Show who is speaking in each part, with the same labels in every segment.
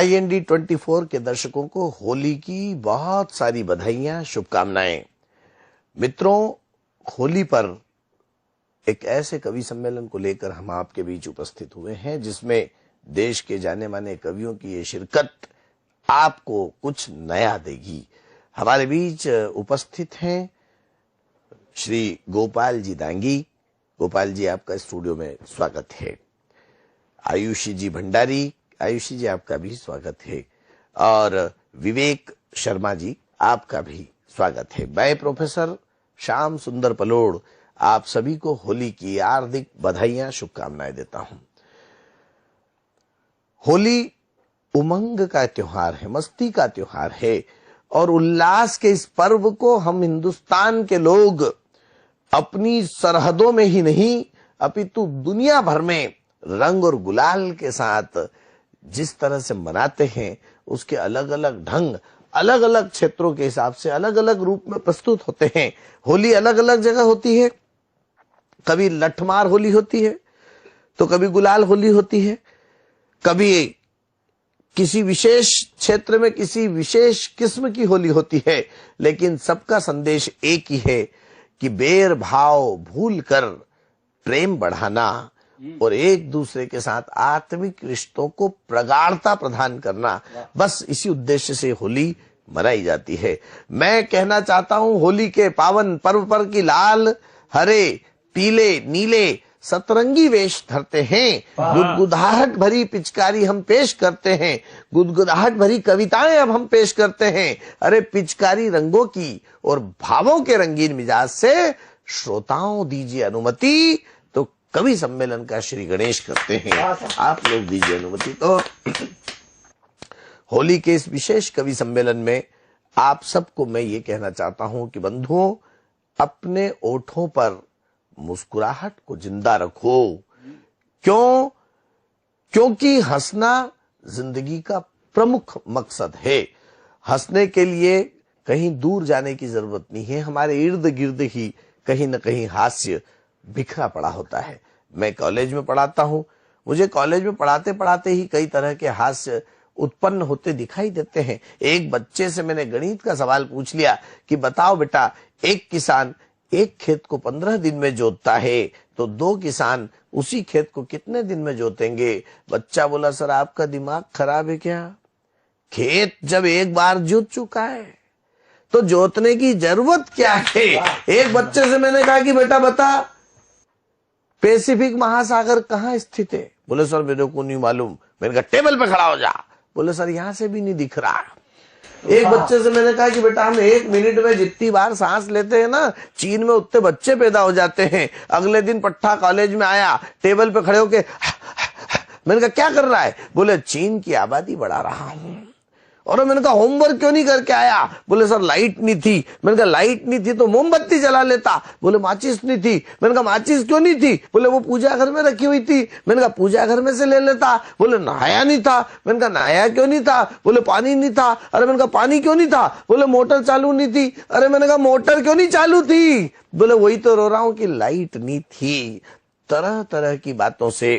Speaker 1: IND24 के दर्शकों को होली की बहुत सारी बधाइयां, शुभकामनाएं। मित्रों, होली पर एक ऐसे कवि सम्मेलन को लेकर हम आपके बीच उपस्थित हुए हैं जिसमें देश के जाने माने कवियों की ये शिरकत आपको कुछ नया देगी। हमारे बीच उपस्थित हैं श्री गोपाल जी दांगी। गोपाल जी, आपका स्टूडियो में स्वागत है। आयुषी जी भंडारी, आयुषी जी आपका भी स्वागत है। और विवेक शर्मा जी, आपका भी स्वागत है। मैं प्रोफेसर श्याम सुंदर पलोड़ आप सभी को होली की हार्दिक बधाइयां, शुभकामनाएं देता हूं। होली उमंग का त्योहार है, मस्ती का त्योहार है और उल्लास के इस पर्व को हम हिंदुस्तान के लोग अपनी सरहदों में ही नहीं अपितु दुनिया भर में रंग और गुलाल के साथ जिस तरह से मनाते हैं उसके अलग अलग ढंग अलग अलग क्षेत्रों के हिसाब से अलग अलग रूप में प्रस्तुत होते हैं। होली अलग अलग जगह होती है, कभी लठमार होली होती है तो कभी गुलाल होली होती है, कभी किसी विशेष क्षेत्र में किसी विशेष किस्म की होली होती है, लेकिन सबका संदेश एक ही है कि बैर भाव भूल कर प्रेम बढ़ाना और एक दूसरे के साथ आत्मिक रिश्तों को प्रगाढ़ता प्रदान करना, बस इसी उद्देश्य से होली मनाई जाती है। मैं कहना चाहता हूं, होली के पावन पर्व पर की लाल हरे पीले नीले सतरंगी वेश धरते हैं, गुदगुदाहट भरी पिचकारी हम पेश करते हैं, गुदगुदाहट भरी कविताएं अब हम पेश करते हैं। अरे पिचकारी रंगों की और भावों के रंगीन मिजाज से श्रोताओं दीजिए अनुमति, तो कवि सम्मेलन का श्री गणेश करते हैं। आप लोग दीजिए अनुमति। तो होली के इस विशेष कवि सम्मेलन में आप सबको मैं ये कहना चाहता हूं कि बंधुओं, अपने ओठों पर मुस्कुराहट को जिंदा रखो। क्यों? क्योंकि हंसना जिंदगी का प्रमुख मकसद है। हंसने के लिए कहीं दूर जाने की जरूरत नहीं है, हमारे इर्द गिर्द ही कहीं न कहीं हास्य बिखरा पड़ा होता है। मैं कॉलेज में पढ़ाता हूं, मुझे कॉलेज में पढ़ाते पढ़ाते ही कई तरह के हास्य उत्पन्न होते दिखाई देते हैं। एक बच्चे से मैंने गणित का सवाल पूछ लिया कि बताओ बेटा, एक किसान एक खेत को 15 दिन में जोतता है तो 2 किसान उसी खेत को कितने दिन में जोतेंगे? बच्चा बोला, सर आपका दिमाग खराब है क्या? खेत जब एक बार जोत चुका है तो जोतने की जरूरत क्या है? एक बच्चे से मैंने कहा कि बेटा बता, पैसिफिक महासागर कहां स्थित है? बोले सर मेरे को नहीं मालूम। मैंने कहा टेबल पे खड़ा हो जा। बोले सर यहां से भी नहीं दिख रहा। एक बच्चे से मैंने कहा कि बेटा हम 1 मिनट में जितनी बार सांस लेते हैं ना, चीन में उतने बच्चे पैदा हो जाते हैं। अगले दिन पट्टा कॉलेज में आया, टेबल पे खड़े होके मैंने कहा क्या कर रहा है? बोले चीन की आबादी बढ़ा रहा हूं। और मैंने कहा होमवर्क क्यों नहीं करके आया? बोले सर लाइट नहीं थी। मैंने कहा लाइट नहीं थी तो मोमबत्ती जला लेता। बोले माचिस नहीं थी। मैंने कहा माचिस क्यों नहीं थी? बोले वो पूजा घर में रखी हुई थी। मैंने कहा पूजा घर में से ले लेता। बोले नहाया नहीं था। मैंने कहा नहाया क्यों नहीं था? बोले पानी नहीं था। अरे मैंने कहा पानी क्यों नहीं था? बोले मोटर चालू नहीं थी। अरे मैंने कहा मोटर क्यों नहीं चालू थी? बोले वही तो रो रहा हूं कि लाइट नहीं थी। तरह तरह की बातों से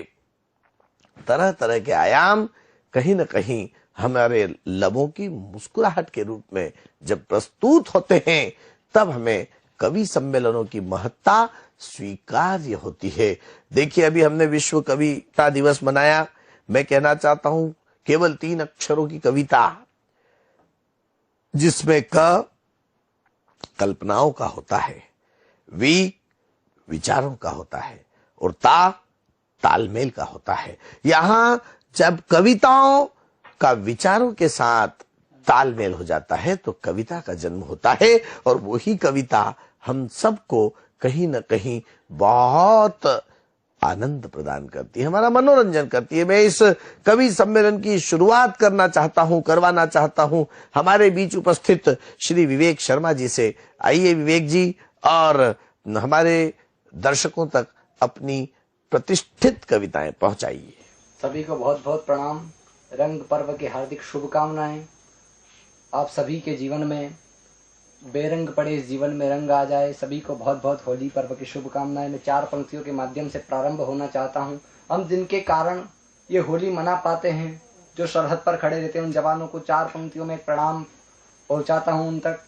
Speaker 1: तरह तरह के आयाम कहीं न कहीं हमारे लबों की मुस्कुराहट के रूप में जब प्रस्तुत होते हैं, तब हमें कवि सम्मेलनों की महत्ता स्वीकार्य होती है। देखिए, अभी हमने विश्व कविता दिवस मनाया। मैं कहना चाहता हूं, केवल 3 अक्षरों की कविता जिसमें क कल्पनाओं का होता है, वी विचारों का होता है और ता तालमेल का होता है। यहां जब कविताओं का विचारों के साथ तालमेल हो जाता है तो कविता का जन्म होता है और वही कविता हम सबको कहीं न कहीं बहुत आनंद प्रदान करती है, हमारा मनोरंजन करती है। मैं इस कवि सम्मेलन की शुरुआत करवाना चाहता हूं हमारे बीच उपस्थित श्री विवेक शर्मा जी से। आइए विवेक जी, और हमारे दर्शकों तक अपनी प्रतिष्ठित कविताएं पहुंचाइए।
Speaker 2: सभी को बहुत बहुत प्रणाम। रंग पर्व की हार्दिक शुभकामनाएं। आप सभी के जीवन में बेरंग पड़े इस जीवन में रंग आ जाए। सभी को बहुत बहुत होली पर्व की शुभकामनाएं। मैं 4 पंक्तियों के माध्यम से प्रारंभ होना चाहता हूं। हम जिनके कारण ये होली मना पाते हैं, जो सरहद पर खड़े रहते हैं उन जवानों को 4 पंक्तियों में एक प्रणाम पहुंचाता हूं उन तक।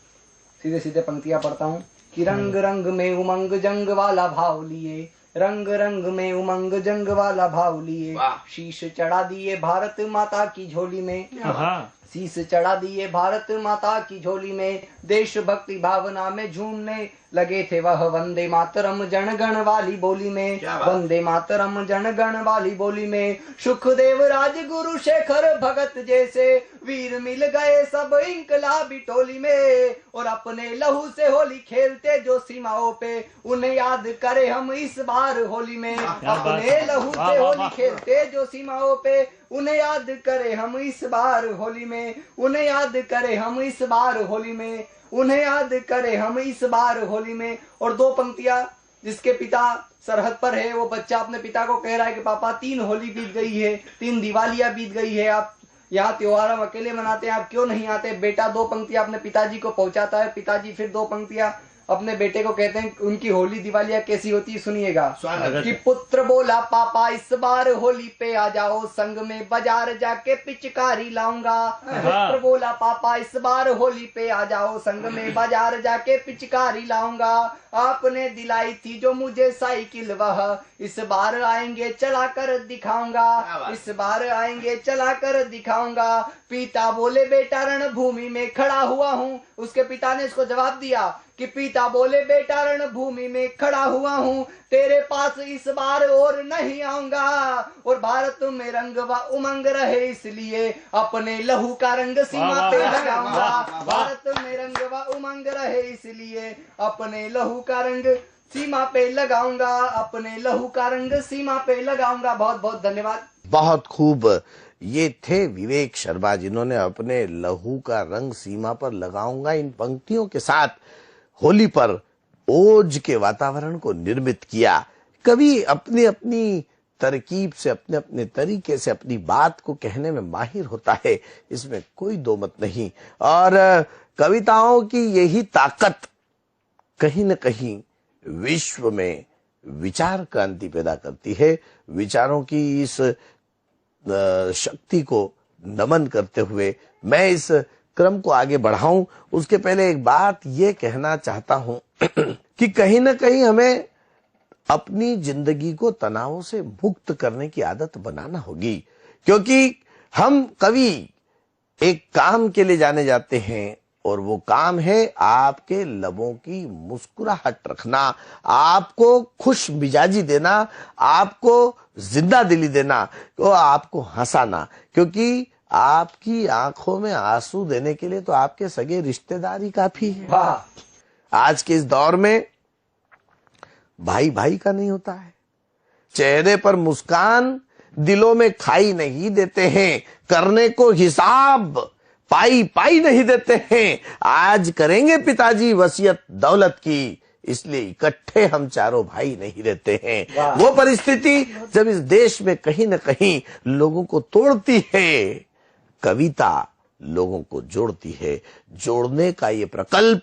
Speaker 2: सीधे सीधे पंक्तियां पढ़ता हूं कि रंग रंग में उमंग जंग वाला भाव लिए, रंग रंग में उमंग जंग वाला भाव लिए, शीश चढ़ा दिए भारत माता की झोली में, शीश चढ़ा दिए भारत माता की झोली में, देशभक्ति भावना में झूमने लगे थे वह वंदे मातरम जनगण वाली बोली में, वंदे मातरम जनगण वाली बोली में। सुखदेव राजगुरु शेखर भगत जैसे वीर मिल गए सब इंकलाबी टोली में, और अपने लहू से होली खेलते जो सीमाओं पे, उन्हें याद करे हम इस बार होली में। अपने लहू से होली खेलते जो सीमाओं पे, उन्हें याद करे हम इस बार होली में, उन्हें याद करे हम इस बार होली में, उन्हें याद करे हम इस बार होली में। और 2 पंक्तियां, जिसके पिता सरहद पर है वो बच्चा अपने पिता को कह रहा है कि पापा 3 होली बीत गई है, 3 दिवालियां बीत गई है, आप यहाँ त्योहार हम अकेले मनाते हैं, आप क्यों नहीं आते। बेटा 2 पंक्तियां अपने पिताजी को पहुंचाता है, पिताजी फिर 2 पंक्तियां अपने बेटे को कहते हैं उनकी होली दिवालियां कैसी होती है, सुनिएगा कि पुत्र बोला पापा इस बार होली पे आ जाओ, संग में बाजार जाके पिचकारी लाऊंगा। पुत्र बोला पापा इस बार होली पे आ जाओ, संग में बाजार जाके पिचकारी लाऊंगा। आपने दिलाई थी जो मुझे साइकिल वह, इस बार आएंगे चला कर दिखाऊंगा, इस बार आएंगे चला कर दिखाऊंगा। पिता बोले बेटा रणभूमि में खड़ा हुआ हूँ, उसके पिता ने इसको जवाब दिया कि पिता बोले बेटा रणभूमि में खड़ा हुआ हूँ, तेरे पास इस बार और नहीं आऊंगा। और भारत में रंग व उमंग रहे इसलिए अपने लहू का रंग सीमा पे लगाऊंगा। भारत में रंग व उमंग रहे इसलिए अपने लहू का रंग सीमा पे लगाऊंगा, अपने लहू का रंग सीमा पे लगाऊंगा। बहुत बहुत धन्यवाद।
Speaker 1: बहुत खूब। ये थे विवेक शर्मा जिन्होंने अपने लहू का रंग सीमा पर लगाऊंगा इन पंक्तियों के साथ होली पर ओज के वातावरण को निर्मित किया। कवि अपनी अपनी तरकीब से, अपने अपने तरीके से अपनी बात को कहने में माहिर होता है, इसमें कोई दो मत नहीं। और कविताओं की यही ताकत कहीं न कहीं विश्व में विचार क्रांति पैदा करती है। विचारों की इस शक्ति को नमन करते हुए मैं इस क्रम को आगे बढ़ाऊं, उसके पहले एक बात ये कहना चाहता हूं कि कहीं ना कहीं हमें अपनी जिंदगी को तनावों से मुक्त करने की आदत बनाना होगी, क्योंकि हम कवि एक काम के लिए जाने जाते हैं और वो काम है आपके लबों की मुस्कुराहट रखना, आपको खुश मिजाजी देना, आपको जिंदा दिली देना, तो आपको हंसाना। क्योंकि आपकी आंखों में आंसू देने के लिए तो आपके सगे रिश्तेदार ही काफी है। आज के इस दौर में भाई भाई का नहीं होता है, चेहरे पर मुस्कान दिलों में खाई नहीं देते हैं, करने को हिसाब पाई पाई नहीं देते हैं। आज करेंगे पिताजी वसीयत दौलत की, इसलिए इकट्ठे हम चारों भाई नहीं रहते हैं। वो परिस्थिति जब इस देश में कहीं न कहीं लोगों को तोड़ती है, कविता लोगों को जोड़ती है। जोड़ने का ये प्रकल्प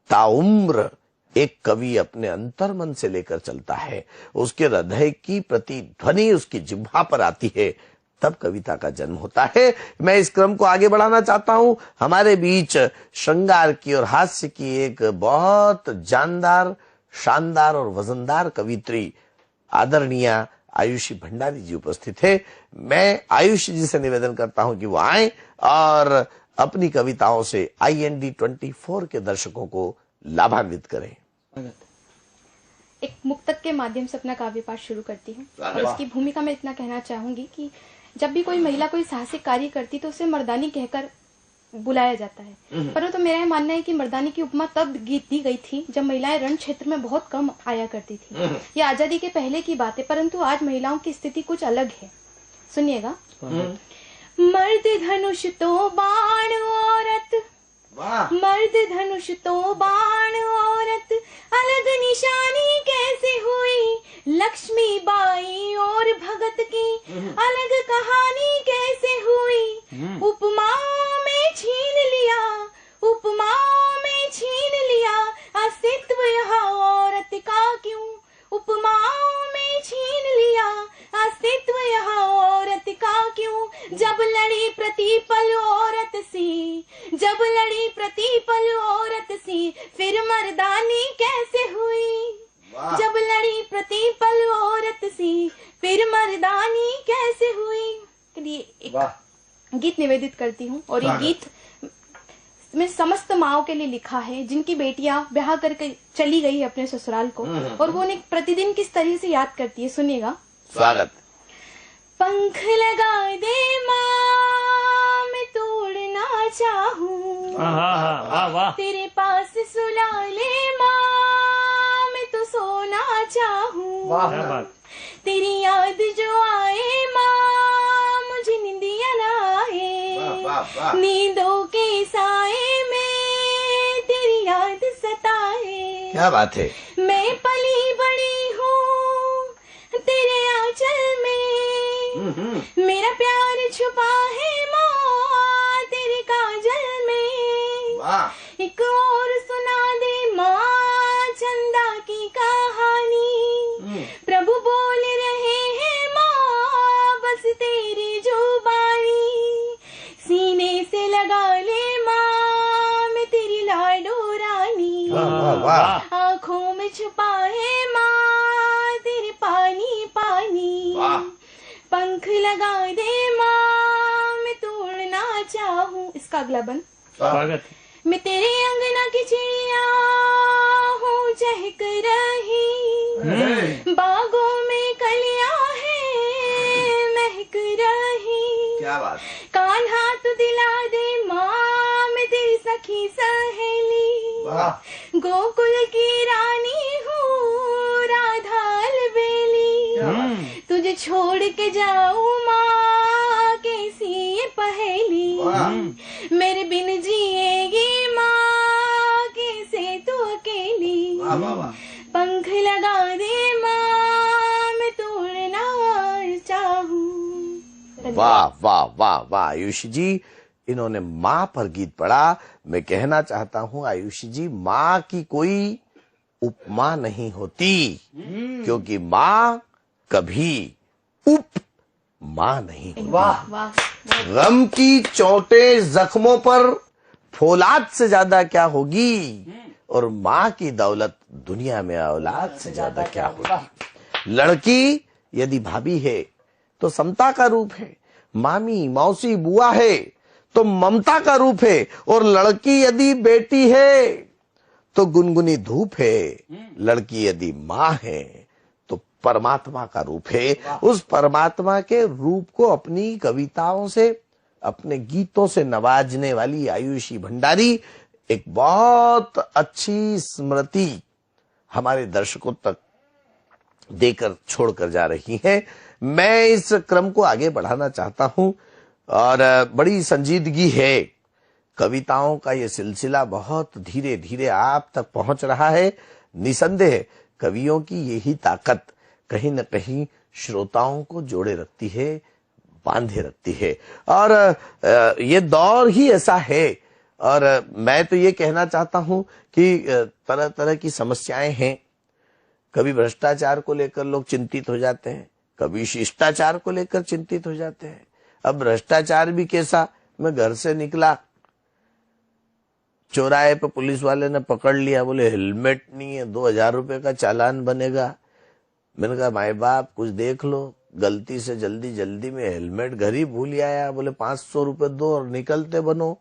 Speaker 1: ताउम्र एक कवि अपने अंतर्मन से लेकर चलता है, उसके हृदय की प्रतिध्वनि उसकी जिह्वा पर आती है, तब कविता का जन्म होता है। मैं इस क्रम को आगे बढ़ाना चाहता हूं। हमारे बीच श्रृंगार की और हास्य की एक बहुत जानदार, शानदार और वजनदार कवित्री आदरणीय आयुषी भंडारी जी उपस्थित है। मैं आयुषी जी से निवेदन करता हूं कि वो आए और अपनी कविताओं से IND 24 के दर्शकों को लाभान्वित करें।
Speaker 3: एक मुक्तक के माध्यम से अपना काव्य पाठ शुरू करती हूँ। और इसकी भूमिका में इतना कहना चाहूंगी कि जब भी कोई महिला कोई साहसिक कार्य करती तो उसे मर्दानी कहकर बुलाया जाता है, परंतु तो मेरा मानना है कि मर्दानी की उपमा तब दी गई थी जब महिलाएं रण क्षेत्र में बहुत कम आया करती थी। ये आजादी के पहले की बात है, परंतु आज महिलाओं की स्थिति कुछ अलग है। सुनिएगा। मर्द धनुष तो बाण औरत, मर्द धनुष तो बाण औरत, अलग निशानी कैसे हुई लक्ष्मी बाई और भगत की, अलग कहानी कैसे हुई उपमाओं में छीन लिया, उपमाओं में छीन लिया अस्तित्व यहाँ औरत का क्यों, उपमाओं में छीन लिया अस्तित्व यहाँ औरत का क्यों। जब फिर मर्दानी कैसे हुई, जब लड़ी प्रतिपल औरत सी, फिर मर्दानी कैसे हुई। के लिए एक गीत निवेदित करती हूँ, और ये गीत मैं समस्त माओं के लिए लिखा है जिनकी बेटियां ब्याह करके चली गई है अपने ससुराल को, और वो उन्हें प्रतिदिन किस तरह से याद करती है। सुनिएगा।
Speaker 1: स्वागत।
Speaker 3: पंख लगा दे माँ, मैं तोड़ना चाहूँ, तेरे पास सुला ले माँ, मैं तो सोना चाहूँ, तेरी याद जो आए माँ, मुझे निंदिया ना आए, नींदों के साए में तेरी याद सताए।
Speaker 1: क्या बात है।
Speaker 3: मैं पली बड़ी हूँ तेरे आंचल में, मेरा प्यार छुपा है माँ तेरे काजल में। एक और सुना दे माँ चंदा की कहानी, प्रभु बोल रहे हैं माँ बस तेरी जुबानी, सीने से लगा ले माँ मैं तेरी लाडो रानी, आँखों में छुपा है माँ तेरे पानी पानी, पंख लगा दे माँ मैं तोड़ना चाहूँ। इसका अगला बंद।
Speaker 4: स्वागत।
Speaker 3: मैं तेरे अंगना की चिड़िया हूँ चहक रही, बागों में कलियां हैं महक रही।
Speaker 1: क्या बात।
Speaker 3: कान्हा तू दिला दे माँ मैं तेरी सखी सहेली, गोकुल की रानी हूँ राधा अलबेली, तुझे छोड़ के जाऊँ माँ कैसी ये पहेली, मेरे बिन जिएगी माँ कैसे तू अकेली, पंख लगा दे माँ मैं तोड़ना चाहूँ।
Speaker 1: वाह वाह वाह वाह आयुषी जी, इन्होंने माँ पर गीत पढ़ा। मैं कहना चाहता हूँ आयुषी जी, माँ की कोई उपमा नहीं होती, क्योंकि माँ कभी उप माँ नहीं होती।
Speaker 3: वाह।
Speaker 1: गम की चोटें जख्मों पर फौलाद से ज्यादा क्या होगी, और माँ की दौलत दुनिया में औलाद से ज्यादा क्या होगी। लड़की यदि भाभी है तो समता का रूप है, मामी मौसी बुआ है तो ममता का रूप है, और लड़की यदि बेटी है तो गुनगुनी धूप है, लड़की यदि माँ है तो परमात्मा का रूप है। उस परमात्मा के रूप को अपनी कविताओं से अपने गीतों से नवाजने वाली आयुषी भंडारी एक बहुत अच्छी स्मृति हमारे दर्शकों तक देकर छोड़कर जा रही है। मैं इस क्रम को आगे बढ़ाना चाहता हूं, और बड़ी संजीदगी है। कविताओं का ये सिलसिला बहुत धीरे धीरे आप तक पहुंच रहा है। निसंदेह कवियों की यही ताकत कहीं न कहीं श्रोताओं को जोड़े रखती है, बांधे रखती है, और ये दौर ही ऐसा है। और मैं तो ये कहना चाहता हूं कि तरह तरह की समस्याएं हैं। कभी भ्रष्टाचार को लेकर लोग चिंतित हो जाते हैं, कभी शिष्टाचार को लेकर चिंतित हो जाते हैं। अब भ्रष्टाचार भी कैसा, मैं घर से निकला, चौराहे पे पुलिस वाले ने पकड़ लिया, बोले हेलमेट नहीं है, 2000 रुपए का चालान बनेगा। मैंने कहा माए बाप कुछ देख लो, गलती से जल्दी जल्दी में हेलमेट घर ही भूल आया। बोले 500 रुपए दो और निकलते बनो।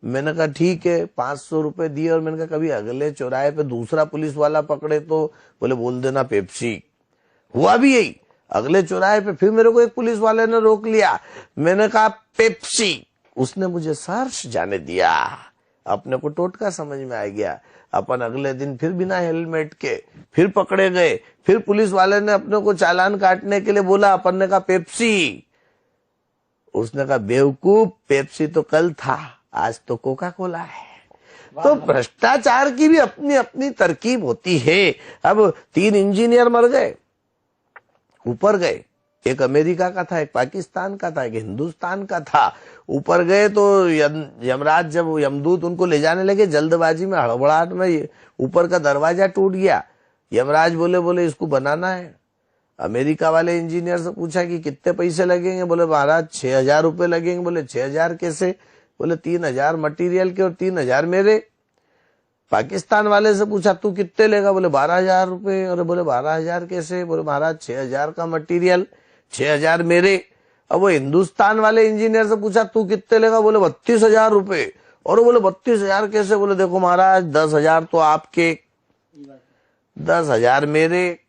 Speaker 1: मैंने कहा ठीक है, 500 रुपए दिए, और मैंने कहा कभी अगले चौराहे पे दूसरा पुलिस वाला पकड़े तो बोले बोल देना पेप्सी। हुआ भी यही, अगले चौराहे पे फिर मेरे को एक पुलिस वाले ने रोक लिया, मैंने कहा पेप्सी, उसने मुझे सर्च जाने दिया। अपने को टोटका समझ में आ गया। अपन अगले दिन फिर बिना हेलमेट के फिर पकड़े गए, फिर पुलिस वाले ने अपने को चालान काटने के लिए बोला, अपन ने कहा पेप्सी। उसने कहा बेवकूफ, पेप्सी तो कल था, आज तो कोका कोला है। तो भ्रष्टाचार की भी अपनी अपनी तरकीब होती है। अब 3 इंजीनियर मर गए, ऊपर गए, एक अमेरिका का था, एक पाकिस्तान का था, एक हिंदुस्तान का था। ऊपर गए तो यमराज, जब यमदूत उनको ले जाने लगे, जल्दबाजी में हड़बड़ाहट में ऊपर का दरवाजा टूट गया। यमराज बोले इसको बनाना है। अमेरिका वाले इंजीनियर से पूछा कि कितने पैसे लगेंगे, बोले महाराज 6000 रुपए लगेंगे। बोले 6000 कैसे? बोले 3000 मटेरियल के और 3000 मेरे। पाकिस्तान वाले से पूछा तू कितने लेगा, बोले 12,000 रुपए। अरे बोले 12,000 कैसे, बोले महाराज 6,000 का मटेरियल, 6,000 मेरे। अब वो हिंदुस्तान वाले इंजीनियर से पूछा तू कितने लेगा, बोले 32,000 रुपए। और बोले 32,000 कैसे, बोले देखो महाराज 10,000 तो आपके, 10,000 मेरे,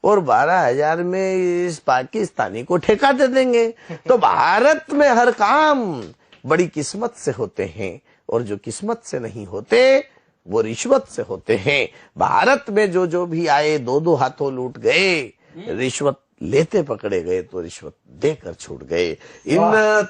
Speaker 1: और 12,000 में इस पाकिस्तानी को ठेका दे देंगे। तो भारत में हर काम बड़ी किस्मत से होते हैं, और जो किस्मत से नहीं होते वो रिश्वत से होते हैं। भारत में जो जो भी आए 2-2 हाथों लूट गए, रिश्वत लेते पकड़े गए तो रिश्वत देकर छूट गए। इन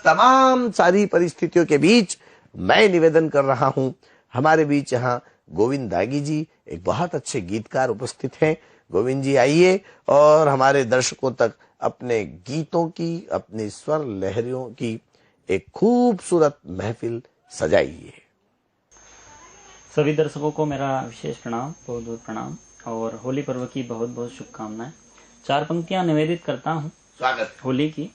Speaker 1: तमाम सारी परिस्थितियों के बीच मैं निवेदन कर रहा हूं, हमारे बीच यहाँ गोविंद दागी जी एक बहुत अच्छे गीतकार उपस्थित हैं। गोविंद जी आइए और हमारे दर्शकों तक अपने गीतों की, अपनी स्वर लहरियों की एक खूबसूरत महफिल सजाइए।
Speaker 4: सभी दर्शकों को मेरा विशेष प्रणाम, बहुत बहुत प्रणाम, और होली पर्व की बहुत बहुत शुभकामनाएं। 4 पंक्तियां निवेदित करता हूँ
Speaker 1: स्वागत
Speaker 4: होली की।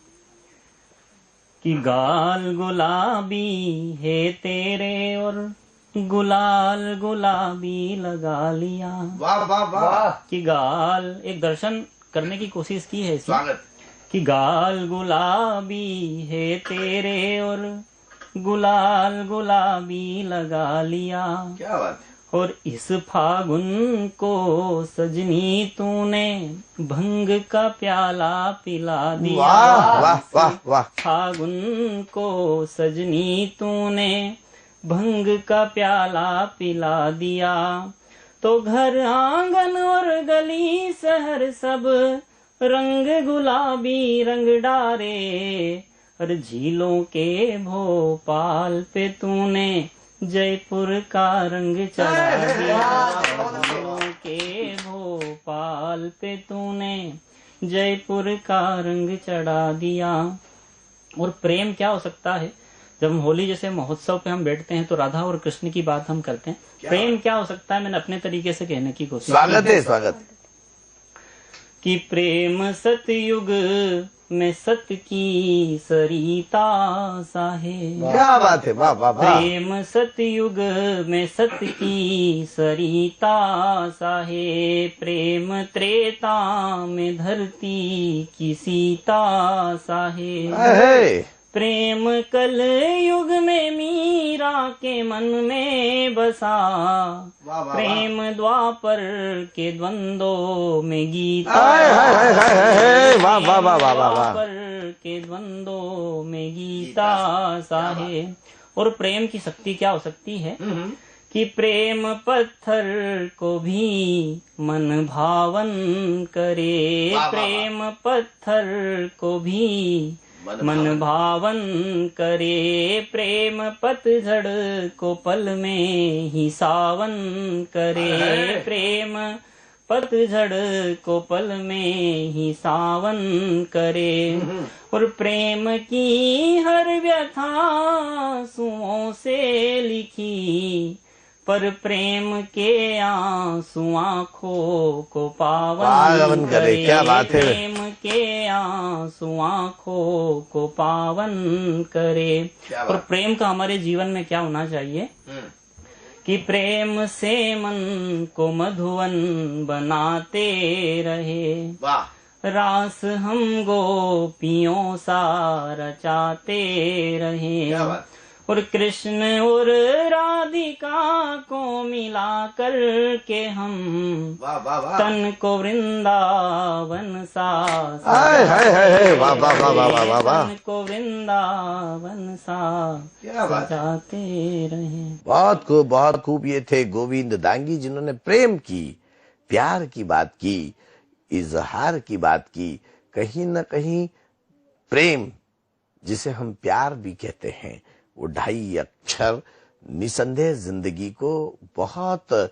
Speaker 4: कि गाल गुलाबी है तेरे और गुलाल गुलाबी लगा लिया।
Speaker 1: वाह वाह वाह।
Speaker 4: कि गाल, एक दर्शन करने की कोशिश की है इसमें।
Speaker 1: स्वागत।
Speaker 4: कि गाल गुलाबी है तेरे और गुलाल गुलाबी लगा लिया।
Speaker 1: क्या बात।
Speaker 4: और इस फागुन को सजनी तूने भंग का प्याला पिला दिया।
Speaker 1: वाह वाह वाह वाह।
Speaker 4: फागुन को सजनी तूने भंग का प्याला पिला दिया। तो घर आंगन और गली शहर सब रंग गुलाबी रंग डारे। और झीलों के भोपाल पे तूने जयपुर का रंग चढ़ा दिया। झीलों के भोपाल पे तूने जयपुर का रंग चढ़ा दिया। और प्रेम क्या हो सकता है, जब हम होली जैसे महोत्सव पे हम बैठते हैं तो राधा और कृष्ण की बात हम करते हैं। प्रेम क्या हो सकता है, मैंने अपने तरीके से कहने की कोशिश।
Speaker 1: स्वागत है, स्वागत।
Speaker 4: कि प्रेम सतयुग में सत की सरिता सा है।
Speaker 1: क्या बात है, वाह वाह वाह।
Speaker 4: प्रेम सतयुग में सत की सरिता सा है। प्रेम त्रेता में धरती की सीता सा है। प्रेम कल युग में मीरा के मन में बसा। प्रेम द्वापर के द्वंद्वों में गीता। द्वापर के द्वंद्वों में गीता सा है। और प्रेम की शक्ति क्या हो सकती है, कि प्रेम पत्थर को भी मन भावन करे। प्रेम पत्थर को भी मन भावन करे। प्रेम पतझड़ को पल में ही सावन करे। प्रेम पतझड़ को पल में ही सावन करे। और प्रेम की हर व्यथा आंसुओं से लिखी। पर प्रेम के आंसू आँखों को पावन करे।
Speaker 1: क्या बात है।
Speaker 4: प्रेम के आंसू आँखों को पावन करे। और प्रेम का हमारे जीवन में क्या होना चाहिए, कि प्रेम से मन को मधुवन बनाते रहे। रास हम गोपियों सा रचाते रहे। और कृष्ण और राधिका को मिला कर के हम तन को वृंदावन सा तन को वृंदावन सा सजाते रहे।
Speaker 1: बहुत खूब, बहुत खूब। ये थे गोविंद दांगी, जिन्होंने प्रेम की, प्यार की बात की, इजहार की बात की। कहीं न कहीं प्रेम, जिसे हम प्यार भी कहते हैं, वो 2.5 अक्षर निसंदेह जिंदगी को बहुत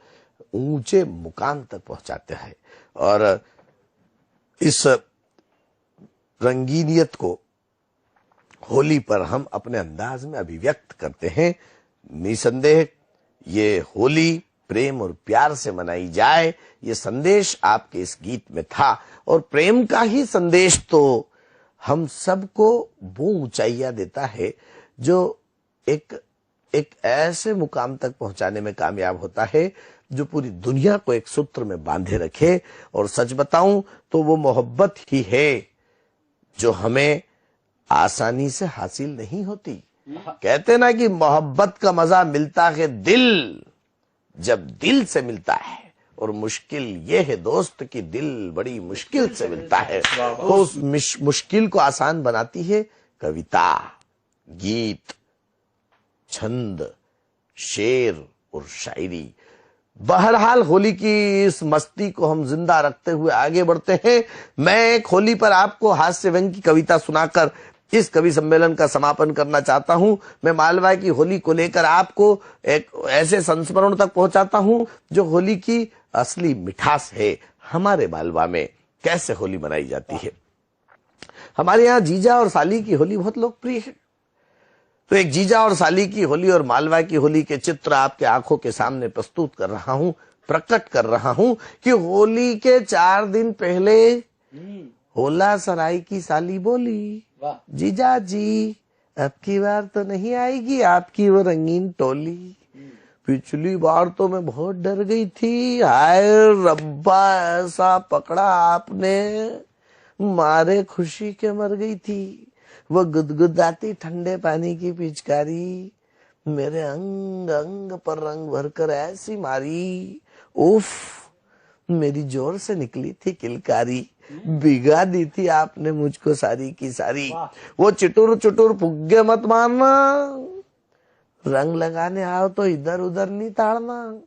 Speaker 1: ऊंचे मुकाम तक पहुंचाते हैं। और इस रंगीनियत को होली पर हम अपने अंदाज में अभिव्यक्त करते हैं। निसंदेह ये होली प्रेम और प्यार से मनाई जाए, ये संदेश आपके इस गीत में था। और प्रेम का ही संदेश तो हम सबको वो ऊंचाइयां देता है जो एक एक ऐसे मुकाम तक पहुंचाने में कामयाब होता है जो पूरी दुनिया को एक सूत्र में बांधे रखे। और सच बताऊं तो वो मोहब्बत ही है जो हमें आसानी से हासिल नहीं होती। कहते ना कि मोहब्बत का मजा मिलता है जब दिल से मिलता है, और मुश्किल ये है दोस्त कि दिल बड़ी मुश्किल से मिलता है। तो उस मुश्किल को आसान बनाती है कविता, गीत, छंद, शेर और शायरी। बहरहाल होली की इस मस्ती को हम जिंदा रखते हुए आगे बढ़ते हैं। मैं एक होली पर आपको हास्य व्यंग की कविता सुनाकर इस कवि सम्मेलन का समापन करना चाहता हूं। मैं मालवा की होली को लेकर आपको एक ऐसे संस्मरण तक पहुंचाता हूं जो होली की असली मिठास है। हमारे मालवा में कैसे होली मनाई जाती है। हमारे यहाँ जीजा और साली की होली बहुत लोकप्रिय है। तो एक जीजा और साली की होली और मालवा की होली के चित्र आपके आंखों के सामने प्रस्तुत कर रहा हूं, प्रकट कर रहा हूं कि होली के 4 दिन पहले होला सराय की साली बोली, जीजा जी अब की बार तो नहीं आएगी आपकी वो रंगीन टोली। पिछली बार तो मैं बहुत डर गई थी, हाय रब्बा ऐसा पकड़ा आपने, मारे खुशी के मर गई थी। वो गुदगुदाती ठंडे पानी की पिचकारी मेरे अंग अंग पर रंग भरकर ऐसी मारी, उफ मेरी जोर से निकली थी किलकारी, भिगा दी थी आपने मुझको सारी की सारी। वो चुटुर चुटुर फुग्गे मत मारना, रंग लगाने आओ तो इधर उधर नहीं ताड़ना।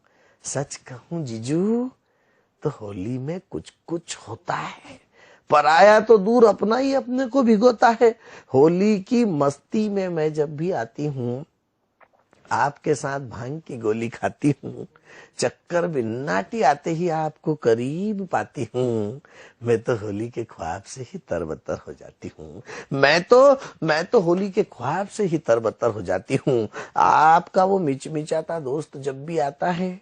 Speaker 1: सच कहूं जीजू तो होली में कुछ कुछ होता है, पराया तो दूर अपना ही अपने को भिगोता है। होली की मस्ती में मैं जब भी आती हूँ, आपके साथ भांग की गोली खाती हूँ, चक्कर बिन्नाटी आते ही आपको करीब पाती हूँ। मैं तो होली के ख्वाब से ही तरबतर हो जाती हूँ। मैं तो होली के ख्वाब से ही तरबतर हो जाती हूँ। आपका वो मिचमिचाता दोस्त जब भी आता है,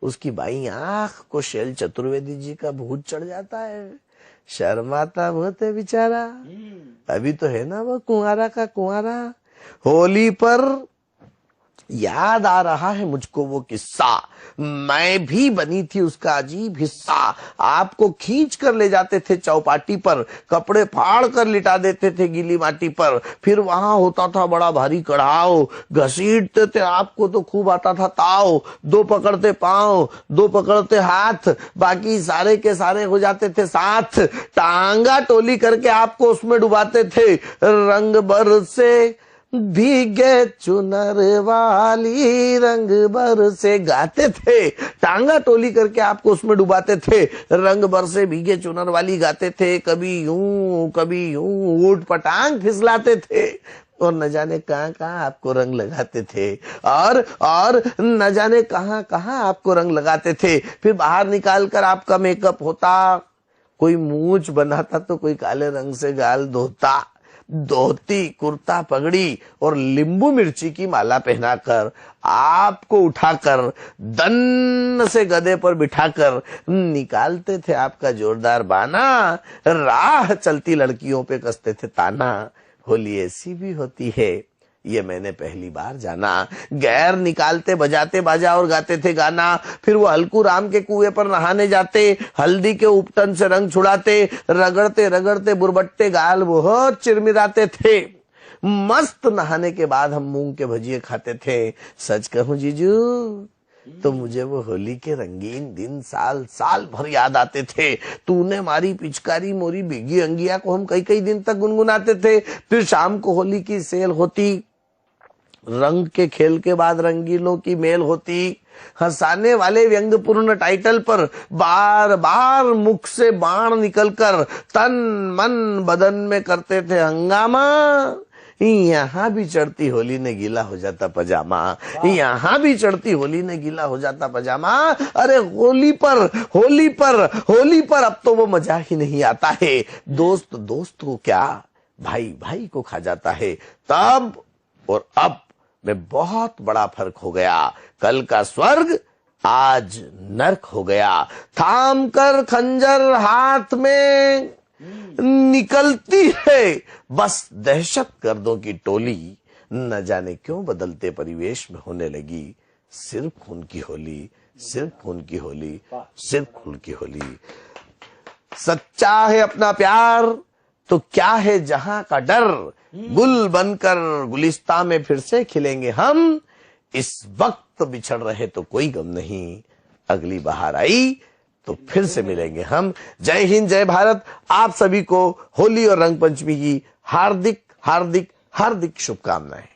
Speaker 1: उसकी बाई आंख को शैल चतुर्वेदी जी का भूत चढ़ जाता है। शर्माता बहुत है बेचारा, अभी तो है ना वो कुंवारा का कुंवारा। होली पर याद आ रहा है मुझको वो किस्सा, मैं भी बनी थी उसका अजीब हिस्सा। आपको खींच कर ले जाते थे चौपाटी पर, कपड़े फाड़ कर लिटा देते थे गीली माटी पर। फिर वहां होता था बड़ा भारी कढ़ाव, घसीटते थे आपको तो खूब आता था ताव। 2 पकड़ते पांव, 2 पकड़ते हाथ, बाकी सारे के सारे हो जाते थे साथ। टांगा टोली करके आपको उसमें डुबाते थे, रंग बरसे भीगे चुनर वाली रंग बरसे गाते थे। टांगा टोली करके आपको उसमें डुबाते थे, रंग बरसे भीगे चुनर वाली गाते थे। कभी यूं ऊट पटांग फिसलाते थे, और न जाने कहां कहां आपको रंग लगाते थे, और न जाने कहां कहां आपको रंग लगाते थे। फिर बाहर निकाल कर आपका मेकअप होता, कोई मूंछ बनाता तो कोई काले रंग से गाल धोता। धोती, कुर्ता, पगड़ी और नींबू मिर्ची की माला पहनाकर आपको उठाकर दन्न से गधे पर बिठाकर निकालते थे आपका जोरदार बाना। राह चलती लड़कियों पे कसते थे ताना। होली ऐसी भी होती है, ये मैंने पहली बार जाना। गैर निकालते बजाते बाजा और गाते थे गाना। फिर वो हल्कू राम के कुएं पर नहाने जाते, हल्दी के उपटन से रंग छुड़ाते, रगड़ते रगड़ते बुरबट्टे गाल बहुत चिरमिराते थे। मस्त नहाने के बाद हम मूंग के भजिए खाते थे। सच कहूं जीजू तो मुझे वो होली के रंगीन दिन साल साल भर याद आते थे। तूने मारी पिचकारी मोरी भीगी अंगिया को हम कई कई दिन तक गुनगुनाते थे। फिर शाम को होली की सेल होती, रंग के खेल के बाद रंगीलों की मेल होती। हंसाने वाले व्यंग्यपूर्ण टाइटल पर बार बार मुख से बाण निकलकर तन मन बदन में करते थे हंगामा। यहाँ भी चढ़ती होली ने गीला हो जाता पजामा, यहाँ भी चढ़ती होली ने गीला हो जाता पजामा। अरे होली पर अब तो वो मजा ही नहीं आता है। दोस्त दोस्त को क्या, भाई भाई को खा जाता है। तब और अब में बहुत बड़ा फर्क हो गया। कल का स्वर्ग आज नर्क हो गया। थाम कर खंजर हाथ में निकलती है बस दहशत गर्दों की टोली। न जाने क्यों बदलते परिवेश में होने लगी सिर्फ खून की होली, सिर्फ खून की होली, सिर्फ खून की होली। सच्चा है अपना प्यार तो क्या है जहां का डर, गुल बनकर गुलिस्ता में फिर से खिलेंगे हम। इस वक्त बिछड़ रहे तो कोई गम नहीं, अगली बहार आई तो फिर से मिलेंगे हम। जय हिंद, जय भारत। आप सभी को होली और रंग पंचमी की हार्दिक हार्दिक हार्दिक शुभकामनाएं।